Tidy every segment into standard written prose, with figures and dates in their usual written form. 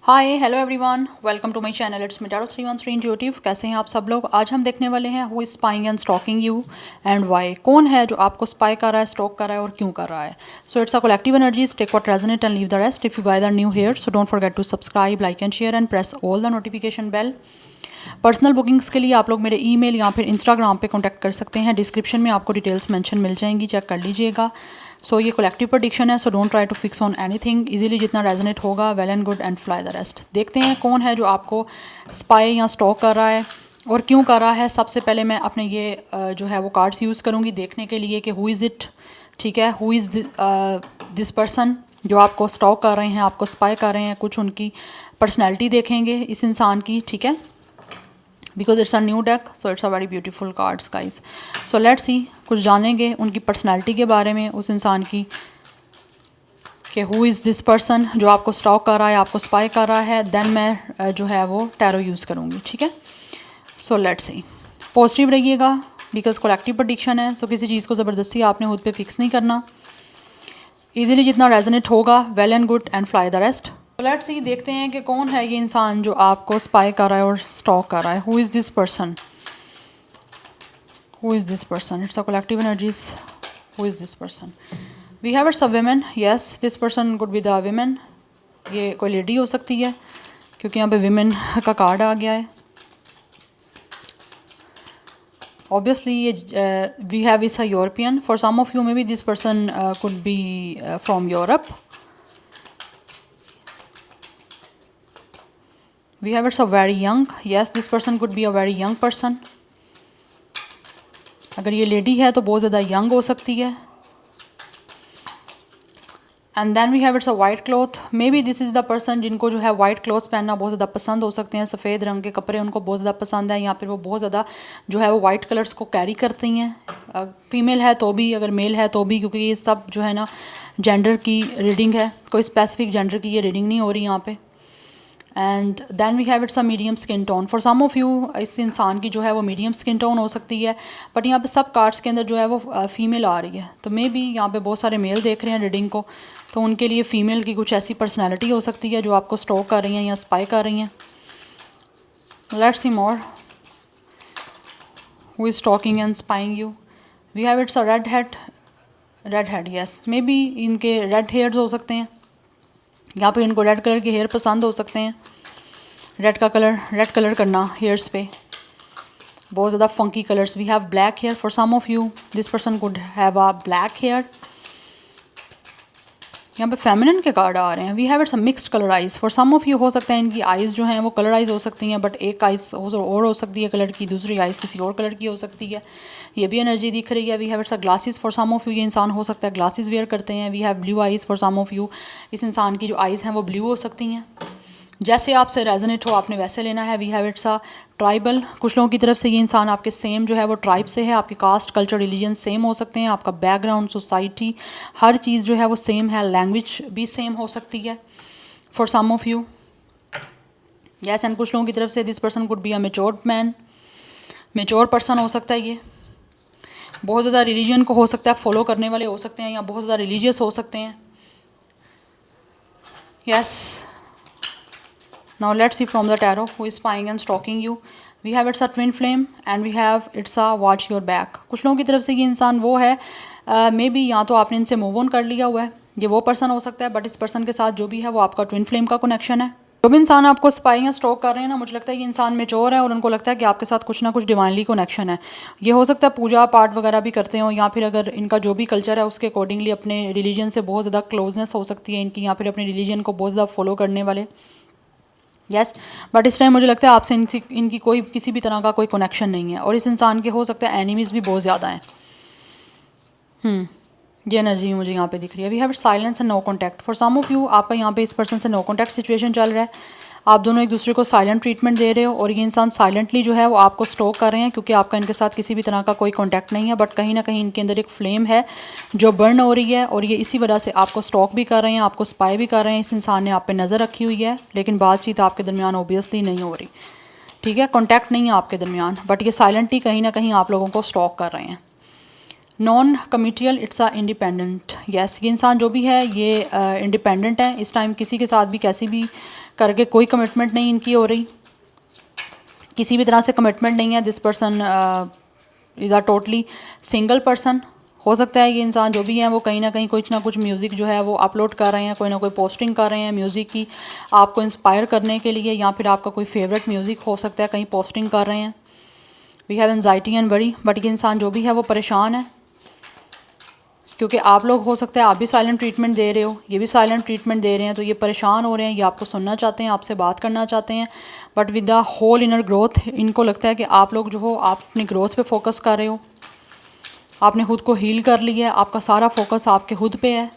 Hi hello everyone, welcome to my channel. It's me Tarot 313 Intuitive. कैसे हैं आप सब लोग। आज हम देखने वाले हैं who is spying and stalking you and why. कौन है जो आपको स्पाई कर रहा है, स्टॉक कर रहा है और क्यों कर रहा है। So it's a collective energies, take what resonate and leave the rest. If you guys are new here so don't forget to subscribe, like and share and press all the notification bell. Personal bookings के लिए आप लोग मेरे email या फिर Instagram पे contact कर सकते हैं। डिस्क्रिप्शन में आपको डिटेल्स मेंशन मिल जाएंगी, चेक कर लीजिएगा। सो ये कलेक्टिव प्रेडिक्शन है, so don't try to fix on anything. Easily जितना रेजोनेट होगा well and good and fly the rest. देखते हैं कौन है जो आपको स्पाई या स्टॉक कर रहा है और क्यों कर रहा है। सबसे पहले मैं अपने ये जो है वो कार्ड्स यूज़ करूँगी देखने के लिए कि हु इज़ इट। ठीक है, हु इज़ दिस पर्सन जो आपको स्टॉक कर रहे हैं, आपको स्पाई कर रहे हैं। कुछ उनकी पर्सनैलिटी देखेंगे इस इंसान की। ठीक है, because it's a new deck, so it's a very beautiful cards guys. So let's see, कुछ जानेंगे उनकी पर्सनैलिटी के बारे में, उस इंसान की, कि हु इज़ दिस पर्सन जो आपको स्टॉक कर रहा है, आपको स्पाई कर रहा है। देन मैं जो है वो टैरो यूज़ करूँगी। ठीक है, सो लेट्स सी। पॉजिटिव रहिएगा बिकॉज कलेक्टिव प्रेडिक्शन है। सो किसी चीज़ को ज़बरदस्ती आपने खुद पे फिक्स नहीं करना। ईजिली जितना रेजोनेट होगा well and good and fly the rest. Let's see, देखते हैं कि कौन है ये इंसान जो आपको स्पाई कर रहा है और स्टॉक कर रहा है। Who is this person, who is this person. It's a collective energies. Who is this person. We have it's a women. Yes, this person could be the women. ये कोई लेडी हो सकती है क्योंकि यहाँ पे विमेन का कार्ड आ गया है। ऑब्वियसली ये we have it's a European. For some of you may be this person could be from Europe. We have it's a very young. Yes, this person could be a very young person. अगर ये lady है तो बहुत ज़्यादा young हो सकती है। And then we have it's a white cloth. May be this is the person जिनको जो है वाइट क्लॉथ्स पहनना बहुत ज़्यादा पसंद हो सकते हैं। सफ़ेद रंग के कपड़े उनको बहुत ज़्यादा पसंद है, या फिर वो बहुत ज़्यादा जो है वो वाइट कलर्स को कैरी करती हैं। फीमेल है तो भी, अगर मेल है तो भी, क्योंकि ये सब जो है ना जेंडर की रीडिंग है। कोई स्पेसिफिक जेंडर की ये रीडिंग नहीं हो रही यहाँ पे। And then we have it's a medium skin tone. For some of you इस इंसान की जो है वो मीडियम स्किन टोन हो सकती है, बट यहाँ पे सब कार्ड्स के अंदर जो है वो फीमेल आ रही है। तो मे बी यहाँ पे बहुत सारे मेल देख रहे हैं रीडिंग को, तो उनके लिए फ़ीमेल की कुछ ऐसी पर्सनैलिटी हो सकती है जो आपको स्टॉक कर रही हैं या स्पाई कर रही हैं। Let's see more, who is stalking and spying you. We have it's a red head. Red head, yes, may be इनके रेड हेयर्स हो सकते हैं, यहाँ पे इनको रेड कलर के हेयर पसंद हो सकते हैं। रेड कलर करना हेयर्स पे, बहुत ज़्यादा funky colours. We have black hair. For some of you this person could have a black hair. यहाँ पे फेमिनिन के कार्ड आ रहे हैं। We have it's a mixed colour eyes. For some of you हो सकता है इनकी आइज़ जो हैं वो कलर आइज़ हो सकती हैं, बट एक आइज़ और हो सकती है कलर की, दूसरी आइज़ किसी और कलर की हो सकती है। ये भी एनर्जी दिख रही है। We have it's a glasses. For some of you ये इंसान हो सकता है ग्लासेस वेयर करते हैं। We have blue eyes. For some of you इस इंसान की जो आइज़ हैं वो ब्लू हो सकती हैं। जैसे आपसे रेजोनेट हो आपने वैसे लेना है। We have it's a tribal. कुछ लोगों की तरफ से ये इंसान आपके सेम जो है वो ट्राइब से है। आपके कास्ट, कल्चर, रिलीजन सेम हो सकते हैं। आपका बैकग्राउंड, सोसाइटी, हर चीज़ जो है वो सेम है। लैंग्वेज भी सेम हो सकती है for some of you. Yes, and कुछ लोगों की तरफ से this person could be a matured man. Mature person हो सकता है ये। बहुत ज़्यादा रिलीजन को हो सकता है फॉलो करने वाले हो सकते हैं, या बहुत ज़्यादा रिलीजियस हो सकते हैं। Yes, now let's see from the tarot who is spying and stalking you. We have it's a twin flame and we have it's a watch your back. कुछ लोगों की तरफ से ये इंसान वो है, मे बी या तो आपने इनसे मूव ऑन कर लिया हुआ है, ये वो पर्सन हो सकता है, बट इस पर्सन के साथ जो भी है वो आपका ट्विन फ्लेम का कनेक्शन है। जो भी इंसान आपको स्पाई या स्टॉक कर रहे हैं ना, मुझे लगता है ये इंसान मेच्योर है और उनको लगता है कि आपके साथ कुछ ना कुछ डिवाइनली कनेक्शन है। ये हो सकता है पूजा पाठ वगैरह भी करते हो, या फिर अगर इनका जो भी कल्चर है उसके अकॉर्डिंगली अपने रिलीजन से बहुत ज़्यादा क्लोजनेस हो सकती है इनकी, या फिर अपने रिलीजन को बहुत ज़्यादा फॉलो करने वाले। यस, बट इस टाइम मुझे लगता है आपसे इनकी कोई किसी भी तरह का कोई कनेक्शन नहीं है, और इस इंसान के हो सकता है एनिमीज़ भी बहुत ज़्यादा हैं। ये एनर्जी मुझे यहाँ पे दिख रही है। We have silence and no contact. For some of you आपका यहाँ पे इस पर्सन से नो कॉन्टैक्ट सिचुएशन चल रहा है। आप दोनों एक दूसरे को साइलेंट ट्रीटमेंट दे रहे हो, और ये इंसान साइलेंटली जो है वो आपको स्टॉक कर रहे हैं, क्योंकि आपका इनके साथ किसी भी तरह का कोई कॉन्टैक्ट नहीं है, बट कहीं ना कहीं इनके अंदर एक फ्लेम है जो बर्न हो रही है, और ये इसी वजह से आपको स्टॉक भी कर रहे हैं, आपको स्पाई भी कर रहे हैं। इस इंसान ने आप पे नज़र रखी हुई है, लेकिन बातचीत आपके दरमियान ओबियसली नहीं हो रही। ठीक है, कॉन्टैक्ट नहीं है आपके दरमियान, बट ये साइलेंटली कहीं ना कहीं आप लोगों को स्टॉक कर रहे हैं। Non committal, it's a independent. Yes, ये इंसान जो भी है ये इंडिपेंडेंट है। इस टाइम किसी के साथ भी कैसी भी करके कोई कमिटमेंट नहीं इनकी हो रही, किसी भी तरह से कमिटमेंट नहीं है। This person is a totally single person. हो सकता है ये इंसान जो भी है वो कहीं ना कहीं कुछ ना कुछ म्यूज़िक जो है वो अपलोड कर रहे हैं, कोई ना कोई पोस्टिंग कर रहे हैं म्यूज़िक की आपको इंस्पायर करने के लिए, या फिर आपका कोई फेवरेट म्यूज़िक हो सकता है कहीं पोस्टिंग कर रहे हैं। We have anxiety and worry, but ये इंसान जो भी है वो परेशान है, क्योंकि आप लोग हो सकता है आप भी साइलेंट ट्रीटमेंट दे रहे हो, ये भी साइलेंट ट्रीटमेंट दे रहे हैं, तो ये परेशान हो रहे हैं, ये आपको सुनना चाहते हैं, आपसे बात करना चाहते हैं, but with the whole inner growth इनको लगता है कि आप लोग जो हो आप अपनी ग्रोथ पे फोकस कर रहे हो, आपने खुद को हील कर लिया है, आपका सारा फोकस आपके खुद पे है,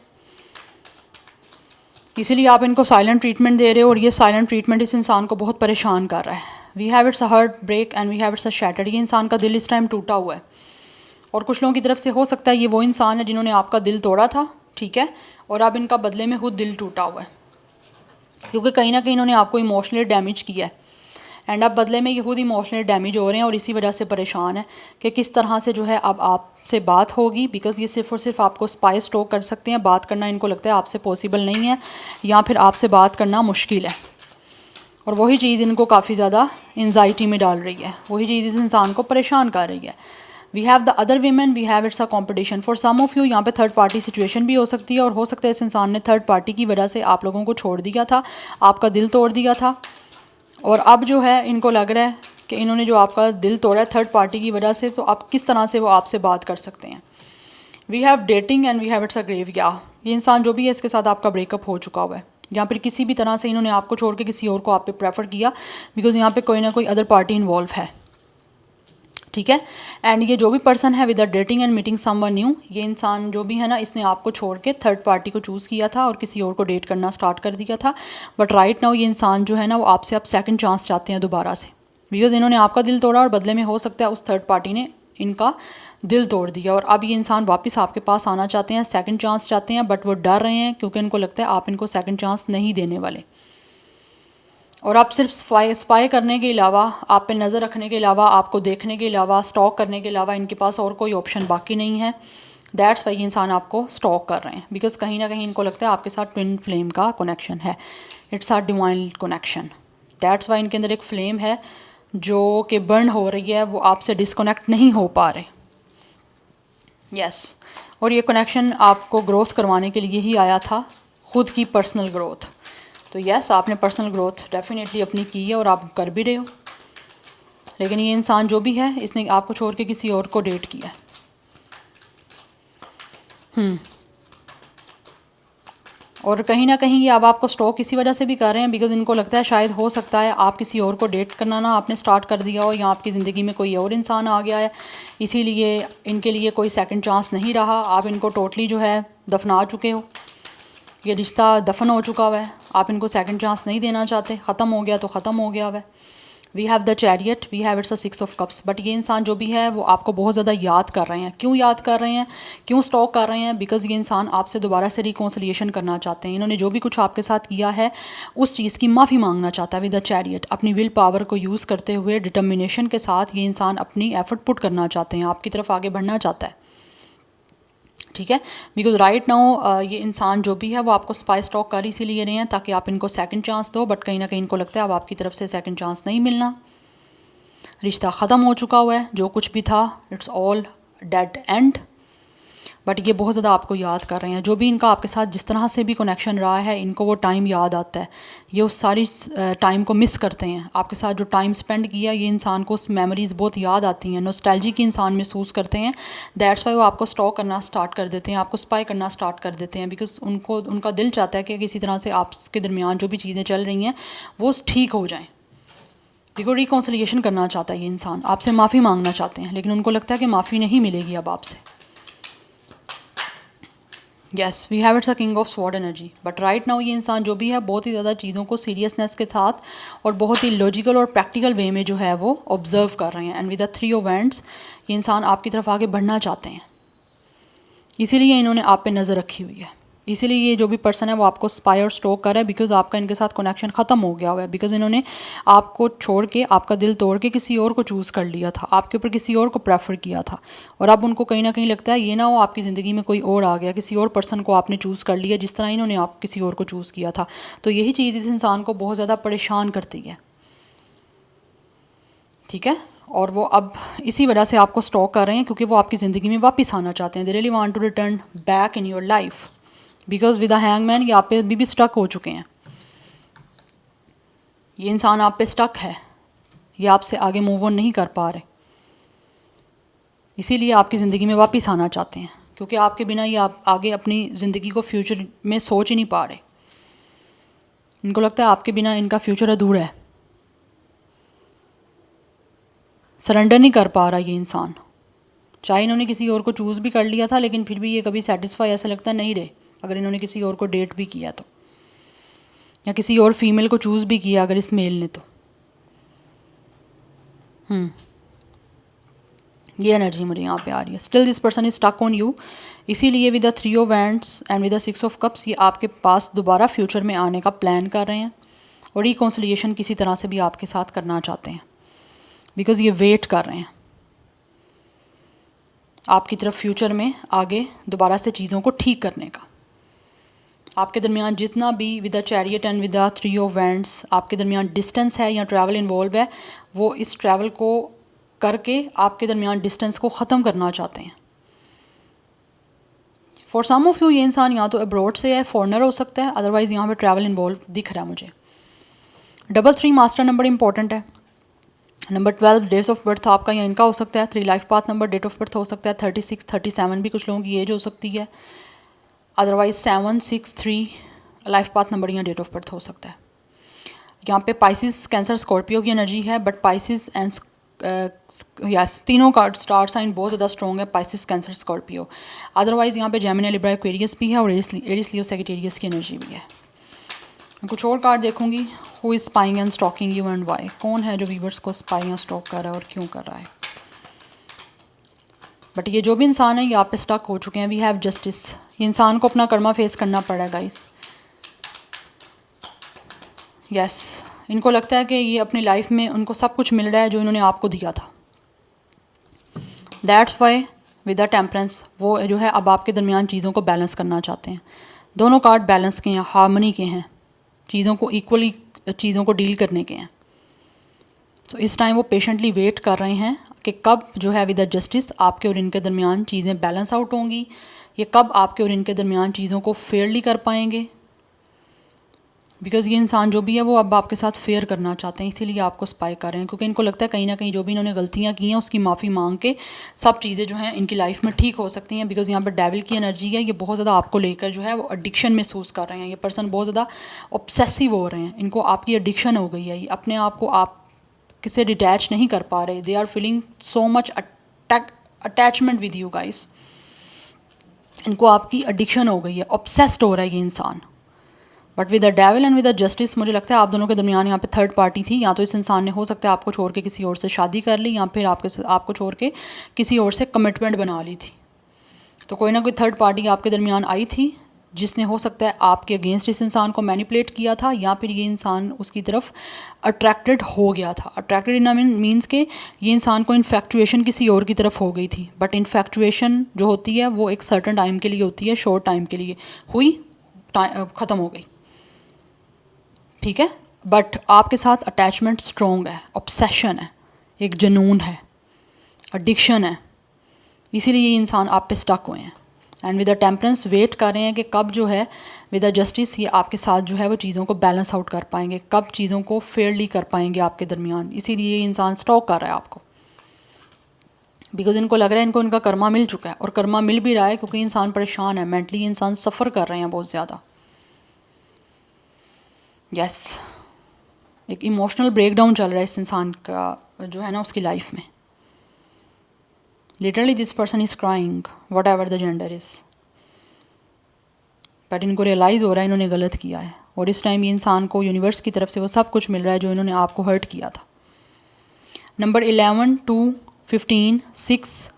इसीलिए आप इनको साइलेंट ट्रीटमेंट दे रहे हो, और ये साइलेंट ट्रीटमेंट इस इंसान को बहुत परेशान कर रहा है। We have it's a heart break and we have it's a shattered. ये इंसान का दिल इस टाइम टूटा हुआ है, और कुछ लोगों की तरफ से हो सकता है ये वो इंसान है जिन्होंने आपका दिल तोड़ा था, ठीक है, और अब इनका बदले में खुद दिल टूटा हुआ है, क्योंकि कहीं ना कहीं इन्होंने आपको इमोशनली डैमेज किया है, एंड अब बदले में ये खुद इमोशनली डैमेज हो रहे हैं, और इसी वजह से परेशान है कि किस तरह से जो है अब आपसे बात होगी, बिकॉज ये सिर्फ और सिर्फ आपको स्पाई स्टॉक कर सकते हैं, बात करना इनको लगता है आपसे पॉसिबल नहीं है, या फिर आपसे बात करना मुश्किल है, और वही चीज़ इनको काफ़ी ज़्यादा एंजाइटी में डाल रही है, वही चीज़ इस इंसान को परेशान कर रही है। We have the other women, we have it's a competition for some of you. यहाँ पे थर्ड पार्टी सिचुएशन भी हो सकती है, और हो सकता है इस इंसान ने थर्ड पार्टी की वजह से आप लोगों को छोड़ दिया था, आपका दिल तोड़ दिया था, और अब जो है इनको लग रहा है कि इन्होंने जो आपका दिल तोड़ा है थर्ड पार्टी की वजह से, तो अब किस तरह से वो आपसे बात कर सकते हैं। We have dating and we have it's a grave. या ये इंसान जो भी है इसके साथ आपका ब्रेकअप हो चुका हुआ है, या फिर किसी भी तरह से इन्होंने आपको छोड़ के किसी और को आप पे प्रेफर किया, बिकॉज यहाँ पे कोई ना कोई अदर पार्टी इन्वॉल्व है, ठीक है। एंड ये जो भी पर्सन है with a dating and meeting someone new, ये इंसान जो भी है ना इसने आपको छोड़ के थर्ड पार्टी को चूज़ किया था और किसी और को डेट करना स्टार्ट कर दिया था, बट राइट नाउ ये इंसान जो है ना वो आपसे अब सेकंड चांस चाहते हैं दोबारा से, बिकॉज इन्होंने आपका दिल तोड़ा और बदले में हो सकता है उस थर्ड पार्टी ने इनका दिल तोड़ दिया, और अब ये इंसान वापस आपके पास आना चाहते हैं, सेकंड चांस चाहते हैं, बट वो डर रहे हैं क्योंकि इनको लगता है आप इनको सेकंड चांस नहीं देने वाले, और आप सिर्फ स्पाई करने के अलावा, आप पे नज़र रखने के अलावा, आपको देखने के अलावा, स्टॉक करने के अलावा इनके पास और कोई ऑप्शन बाकी नहीं है। दैट्स वाई ये इंसान आपको स्टॉक कर रहे हैं, बिकॉज कहीं ना कहीं इनको लगता है आपके साथ ट्विन फ्लेम का कनेक्शन है, it's a divine connection. That's why इनके अंदर एक फ्लेम है जो कि बर्न हो रही है, वो आपसे डिस्कनेक्ट नहीं हो पा रहे। यस और ये कनेक्शन आपको ग्रोथ करवाने के लिए ही आया था, खुद की पर्सनल ग्रोथ। तो यस आपने पर्सनल ग्रोथ डेफिनेटली अपनी की है और आप कर भी रहे हो, लेकिन ये इंसान जो भी है इसने आपको छोड़ के किसी और को डेट किया है। और कहीं ना कहीं ये अब आपको स्टॉक इसी वजह से भी कर रहे हैं, बिकॉज इनको लगता है शायद हो सकता है आप किसी और को डेट करना ना आपने स्टार्ट कर दिया हो, या आपकी ज़िंदगी में कोई और इंसान आ गया है, इसीलिए इनके लिए कोई सेकंड चांस नहीं रहा, आप इनको टोटली जो है दफना चुके हो, ये रिश्ता दफन हो चुका हुआ है, आप इनको सेकंड चांस नहीं देना चाहते, ख़त्म हो गया तो ख़त्म हो गया हुआ है। We have the chariot, we have it's a 6 of cups. But ये इंसान जो भी है वो आपको बहुत ज़्यादा याद कर रहे हैं। क्यों याद कर रहे हैं, क्यों स्टॉक कर रहे हैं? बिकॉज ये इंसान आपसे दोबारा से रिकॉन्सिलिएशन करना चाहते हैं। इन्होंने जो भी कुछ आपके साथ किया है उस चीज़ की माफ़ी मांगना चाहता है विद द चैरियट। अपनी विल पावर को यूज़ करते हुए डिटर्मिनेशन के साथ ये इंसान अपनी एफर्ट पुट करना चाहते हैं, आपकी तरफ आगे बढ़ना चाहता है, ठीक है। बिकॉज राइट नाउ ये इंसान जो भी है वो आपको स्पाई स्टॉक कर इसीलिए रहे हैं ताकि आप इनको सेकंड चांस दो, बट कहीं ना कहीं इनको लगता है अब आपकी तरफ से सेकंड चांस नहीं मिलना, रिश्ता ख़त्म हो चुका हुआ है, जो कुछ भी था it's all dead and. But ये बहुत ज़्यादा आपको याद कर रहे हैं, जो भी इनका आपके साथ जिस तरह से भी कनेक्शन रहा है इनको वो टाइम याद आता है, ये उस सारी टाइम को मिस करते हैं। आपके साथ जो टाइम स्पेंड किया ये इंसान को उस मेमोरीज़ बहुत याद आती हैं, नॉस्टैल्जिक की इंसान महसूस करते हैं। दैट्स वाई वो आपको स्टॉक करना स्टार्ट कर देते हैं, आपको स्पाई करना स्टार्ट कर देते हैं, बिकॉज उनको उनका दिल चाहता है कि किसी तरह से आपके दरमियान जो भी चीज़ें चल रही हैं वो ठीक हो जाएँ। देखो रिकॉन्सिलिएशन करना चाहता है ये इंसान, आपसे माफ़ी मांगना चाहते हैं, लेकिन उनको लगता है कि माफ़ी नहीं मिलेगी अब आपसे। Yes we have it's a king of sword energy. But right now ये इंसान जो भी है बहुत ही ज़्यादा चीज़ों को सीरियसनेस के साथ और बहुत ही लॉजिकल और प्रैक्टिकल वे में जो है वो ऑब्जर्व कर रहे हैं। And with the 3 of wands ये इंसान आपकी तरफ आगे बढ़ना चाहते हैं, इसीलिए इन्होंने आप पे नज़र रखी हुई है। इसीलिए ये जो भी पर्सन है वो आपको स्पाई और स्टॉक कर रहा है, बिकॉज आपका इनके साथ कनेक्शन ख़त्म हो गया हुआ है, बिकॉज इन्होंने आपको छोड़ के, आपका दिल तोड़ के किसी और को चूज़ कर लिया था, आपके ऊपर किसी और को प्रेफर किया था, और अब उनको कहीं ना कहीं लगता है ये ना हो आपकी ज़िंदगी में कोई और आ गया, किसी और पर्सन को आपने चूज़ कर लिया जिस तरह इन्होंने आप किसी और को चूज़ किया था। तो यही चीज़ इस इंसान को बहुत ज़्यादा परेशान करती है, ठीक है। और वो अब इसी वजह से आपको स्टॉक कर रहे हैं, क्योंकि वो आपकी ज़िंदगी में वापस आना चाहते हैं। They really want to return back in your life, because with the hangman ये आप पे अभी भी स्टक हो चुके हैं। ये इंसान आप पे स्टक है, ये आपसे आगे मूव ऑन नहीं कर पा रहे, इसीलिए आपकी ज़िंदगी में वापस आना चाहते हैं, क्योंकि आपके बिना ये आप आगे अपनी ज़िंदगी को फ्यूचर में सोच ही नहीं पा रहे। इनको लगता है आपके बिना इनका फ्यूचर अधूरा है, सरेंडर नहीं कर पा रहा ये इंसान। चाहे इन्होंने किसी और को चूज़ भी कर लिया था, लेकिन फिर भी ये कभी सेटिस्फाई ऐसा लगता नहीं रहे, अगर इन्होंने किसी और को डेट भी किया तो, या किसी और फीमेल को चूज़ भी किया अगर इस मेल ने तो। ये एनर्जी मुझे यहाँ पे आ रही है। Still this person is stuck on you, इसीलिए with the 3 of wands and with the 6 of cups ये आपके पास दोबारा फ्यूचर में आने का प्लान कर रहे हैं, और रिकॉन्सिलिएशन किसी तरह से भी आपके साथ करना चाहते हैं, बिकॉज ये वेट कर रहे हैं आपकी तरफ फ्यूचर में आगे दोबारा से चीज़ों को ठीक करने का। आपके दरमियान जितना भी with the chariot and with the 3 of wands आपके दरमियान डिस्टेंस है या ट्रैवल इन्वॉल्व है, वो इस ट्रैवल को करके आपके दरमियान डिस्टेंस को ख़त्म करना चाहते हैं। फॉर सम ऑफ यू ये इंसान या तो अब्रॉड से है, फॉरनर हो सकता है, अदरवाइज़ यहाँ पे ट्रैवल इन्वॉल्व दिख रहा है मुझे। 3 मास्टर नंबर इंपॉर्टेंट है। नंबर 12 डेट्स ऑफ बर्थ आपका या इनका हो सकता है। 3 life path number, date of birth हो सकता है 36, 37 भी कुछ लोगों की एज हो सकती है, अदरवाइज 7, 6, 3 लाइफ पाथ नंबर या डेट ऑफ बर्थ हो सकता है। यहाँ पे पाइसिस, कैंसर, स्कॉर्पियो की एनर्जी है, बट पाइसिस एंड यस तीनों का स्टार साइन बहुत ज़्यादा स्ट्रॉन्ग है, पाइसिस, कैंसर, स्कॉर्पियो। अदरवाइज़ यहाँ पे जेमिनी, लिब्रा, एक्वेरियस भी है, और एरिस, लियो, सैजिटेरियस की एनर्जी भी है। मैं कुछ और कार्ड देखूंगी। Who is spying and stalking you and why, कौन है जो वीवर्स को स्पाई या स्टॉक कर रहा है और क्यों कर रहा है। बट ये जो भी इंसान है ये आप पे स्टक हो चुके हैं। वी हैव जस्टिस, ये इंसान को अपना कर्मा फेस करना पड़ा गाइस। यस, इनको लगता है कि ये अपनी लाइफ में उनको सब कुछ मिल रहा है जो इन्होंने आपको दिया था। That's why with the temperance वो जो है अब आपके दरमियान चीज़ों को बैलेंस करना चाहते हैं। दोनों कार्ड बैलेंस के हैं, हार्मनी के हैं, चीज़ों को इक्वली चीज़ों को डील करने के हैं। तो इस टाइम वो पेशेंटली वेट कर रहे हैं कि कब जो है विद द जस्टिस आपके और इनके दरमियान चीज़ें बैलेंस आउट होंगी, ये कब आपके और इनके दरमियान चीज़ों को फेयरली कर पाएंगे। बिकॉज़ ये इंसान जो भी है वो अब आपके साथ फेयर करना चाहते हैं, इसीलिए आपको स्पाई कर रहे हैं, क्योंकि इनको लगता है कहीं ना कहीं जो भी इन्होंने गलतियाँ की हैं उसकी माफ़ी मांग के सब चीज़ें जो हैं इनकी लाइफ में ठीक हो सकती हैं। बिकॉज़ यहाँ पर डेविल की एनर्जी है, ये बहुत ज़्यादा आपको लेकर जो है वो एडिक्शन महसूस कर रहे हैं। ये पर्सन बहुत ज़्यादा ऑब्सेसिव हो रहे हैं, इनको आपकी एडिक्शन हो गई है, ये अपने आप को आप किसे डिटैच नहीं कर पा रहे। They are feeling so much attachment with you guys, इनको आपकी एडिक्शन हो गई है, ऑब्सेस्ड हो रहा है ये इंसान। But with the devil and with the justice मुझे लगता है आप दोनों के दरमियान यहाँ पे थर्ड पार्टी थी। या तो इस इंसान ने हो सकता है आपको छोड़ के किसी और से शादी कर ली, या फिर आपको छोड़ के किसी और से कमिटमेंट बना ली थी। तो कोई ना कोई थर्ड पार्टी आपके दरमियान आई थी जिसने हो सकता है आपके अगेंस्ट इस इंसान को मैनिपुलेट किया था, या फिर ये इंसान उसकी तरफ अट्रैक्टेड हो गया था। अट्रैक्टेड इन मीन्स के ये इंसान को इन्फेक्चुएशन किसी और की तरफ हो गई थी। बट इन्फेक्चुएशन जो होती है वो एक सर्टन टाइम के लिए होती है, शॉर्ट टाइम के लिए हुई, ख़त्म हो गई, ठीक है। बट आपके साथ अटैचमेंट स्ट्रॉन्ग है, ऑब्सेशन है, एक जुनून है, एडिक्शन है, इसीलिए ये इंसान आप पे स्टक हुए हैं। And with the temperance wait कर रहे हैं कि कब जो है विद द जस्टिस ये आपके साथ जो है वो चीज़ों को बैलेंस आउट कर पाएंगे, कब चीज़ों को फेयरली कर पाएंगे आपके दरमियान। इसीलिए ये इंसान स्टॉक कर रहा है आपको, बिकॉज इनको लग रहा है इनको इनका कर्मा मिल चुका है, और कर्मा मिल भी रहा है क्योंकि इंसान परेशान है, मेंटली इंसान सफ़र कर रहे हैं बहुत ज़्यादा। यस, एक इमोशनल ब्रेकडाउन चल रहा है इस इंसान का जो है ना उसकी लाइफ में। Literally this person is crying what ever the gender is, but इनको रियलाइज़ हो रहा है इन्होंने गलत किया है, और इस टाइम ये इंसान को यूनिवर्स की तरफ से वो सब कुछ मिल रहा है जो इन्होंने आपको हर्ट किया था। Number 11, 2, 15, 6,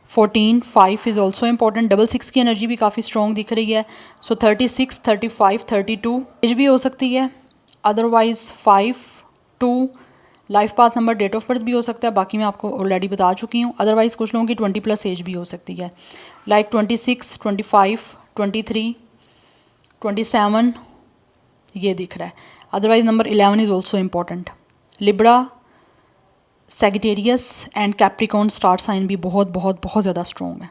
14, 5 is also important. 6 की एनर्जी भी काफ़ी स्ट्रॉन्ग दिख रही है। सो 36, 35, 32 एज भी हो सकती है। Otherwise 5, 2 life path number, date of birth भी हो सकता है, बाकी मैं आपको ऑलरेडी बता चुकी हूँ। अदरवाइज़ कुछ लोगों की 20+ एज भी हो सकती है, लाइक 26, 25, 23, 27 ये दिख रहा है। Otherwise number 11 is also important. Libra, Sagittarius and Capricorn star sign भी बहुत बहुत बहुत ज़्यादा स्ट्रॉन्ग है।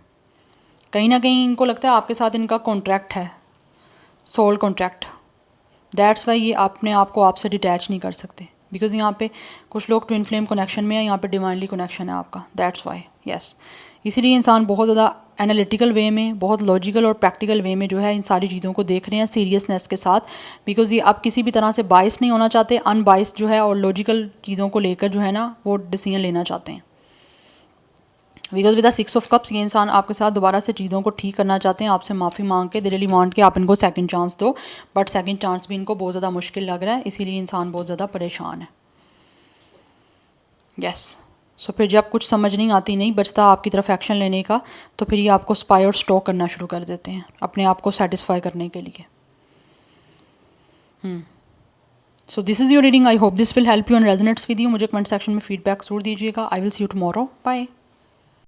कहीं ना कहीं इनको लगता है आपके साथ इनका कॉन्ट्रैक्ट है, सोल कॉन्ट्रैक्ट। दैट्स वाई ये अपने आप को आपसे डिटैच नहीं कर सकते, बिकॉज यहाँ पे कुछ लोग ट्विन फ्लेम कनेक्शन में है, यहाँ पे डिवाइनली कनेक्शन है आपका। दैट्स वाई यस, इसीलिए इंसान बहुत ज़्यादा एनालिटिकल वे में, बहुत लॉजिकल और प्रैक्टिकल वे में जो है इन सारी चीज़ों को देख रहे हैं सीरियसनेस के साथ, बिकॉज ये अब किसी भी तरह से बाइस नहीं होना चाहते, अनबाइस जो है और लॉजिकल चीज़ों को लेकर जो है ना वो डिसीजन लेना चाहते हैं। Because with the 6 of cups ये इंसान आपके साथ दोबारा से चीज़ों को ठीक करना चाहते हैं, आपसे माफ़ी मांग के, दे रियली वांट कि आप इनको सेकंड चांस दो, बट सेकंड चांस भी इनको बहुत ज़्यादा मुश्किल लग रहा है, इसीलिए इंसान बहुत ज़्यादा परेशान है। यस, सो फिर जब कुछ समझ नहीं आती, नहीं बचता आपकी तरफ एक्शन लेने का, तो फिर ये आपको स्पाई और स्टॉक करना शुरू कर देते हैं अपने आप को सेटिस्फाई करने के लिए। So this is your reading. I hope this will help you and resonates with you. मुझे कमेंट सेक्शन में फीडबैक जरूर दीजिएगा। I will see you tomorrow. Bye.